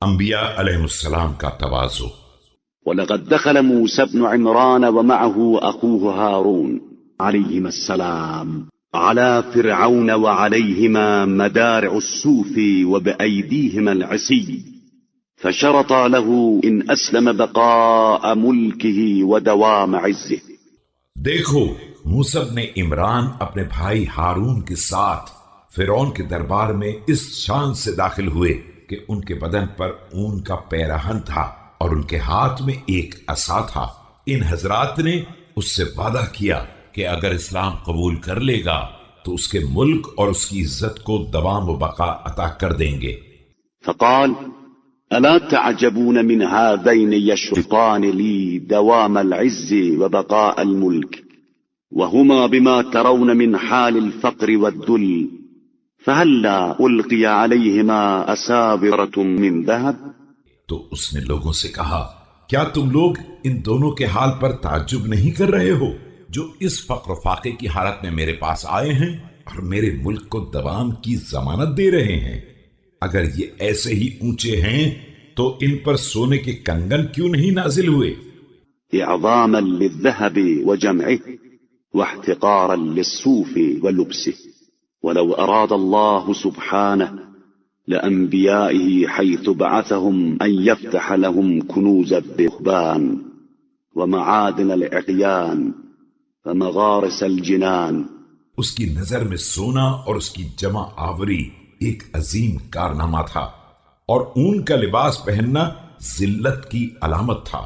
انبیاء علیہ السلام کا تواضع۔ ولقد دخل موسى بن عمران ومعه أخوه هارون عليهما السلام على فرعون وعليهما مدارع السوف وبأيديهما العصي فشرط له إن أسلم بقاء ملكه ودوام عزه۔ دیکھو موسیٰ بن عمران اپنے بھائی ہارون کے ساتھ فرعون کے دربار میں اس شان سے داخل ہوئے کہ ان کے بدن پر اون کا پیراہن تھا اور ان کے ہاتھ میں ایک عصا تھا۔ ان حضرات نے اس سے وعدہ کیا کہ اگر اسلام قبول کر لے گا تو اس کے ملک اور اس کی عزت کو دوام و بقا عطا کر دیں گے۔ فقال ألا تعجبون من هذين يشرطان لي دوام العز وبقاء الملك وهما بما ترون من حال الفقر والذل فهلا ألقي عليهما أساورة من ذهب۔ تو اس نے لوگوں سے کہا کیا تم لوگ ان دونوں کے حال پر تعجب نہیں کر رہے ہو جو اس فقر و فاقے کی حالت میں میرے پاس آئے ہیں اور میرے ملک کو دوام کی ضمانت دے رہے ہیں؟ اگر یہ ایسے ہی اونچے ہیں تو ان پر سونے کے کنگن کیوں نہیں نازل ہوئے؟ إعظاما للذهب وجمعه واحتقارا للصوف ولبسه ولو أراد الله سبحانه لأنبيائه حيث بعثهم أن يفتح لهم كنوز الرهبان ومعادن العقيان ومغارس الجنان۔ اس کی نظر میں سونا اور اس کی جمع آوری ایک عظیم کارنامہ تھا اور اون کا لباس پہننا ذلت کی علامت تھا،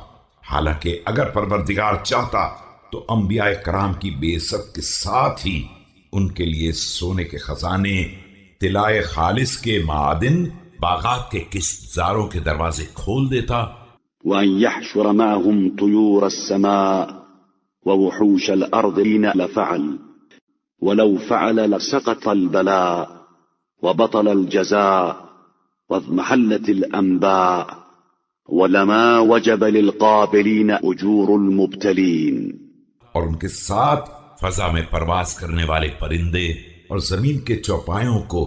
حالانکہ اگر پروردگار چاہتا تو انبیاء کرام کی بے عزت کے ساتھ ہی ان کے لیے سونے کے خزانے، طلائے خالص کے معادن، باغات کے کشتزاروں کے دروازے کھول دیتا۔ وأن يحشر معهم طيور السماء ووحوش الأرض لفعل ولو فعل لسقط البلاء وبطل الجزاء واضمحلت الأنباء ولما وجب للقابلين أجور المبتلين۔ اور ان کے ساتھ فضا میں پرواز کرنے والے پرندے اور زمین کے چوپایوں کو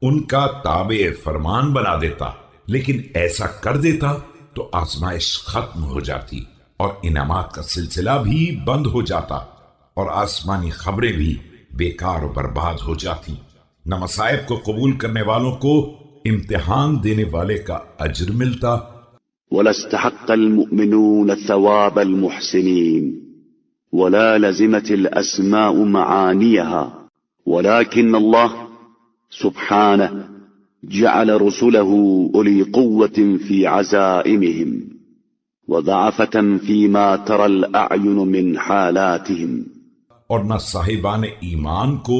ان کا تابع فرمان بنا دیتا، لیکن ایسا کر دیتا تو آزمائش ختم ہو جاتی اور انعامات کا سلسلہ بھی بند ہو جاتا اور آسمانی خبریں بھی بیکار و برباد ہو جاتی۔ نہ مصائب کو قبول کرنے والوں کو امتحان دینے والے کا اجر ملتا۔ ولاستحق المؤمنون ثواب المحسنين ولا لزمت الأسماء معانيها ولكن الله سبحانه جعل رسله أولي قوة في عزائمهم وضعفة فيما ترى الأعين من حالاتهم۔ اور نہ صاحبان ایمان کو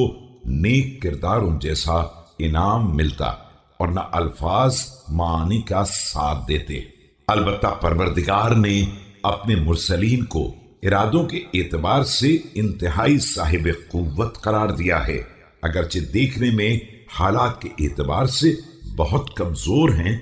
نیک کرداروں جیسا انعام ملتا اور نہ الفاظ معانی کا ساتھ دیتے۔ البتہ پروردگار نے اپنے مرسلین کو ارادوں کے اعتبار سے انتہائی صاحب قوت قرار دیا ہے، اگرچہ دیکھنے میں حالات کے اعتبار سے بہت کمزور ہیں،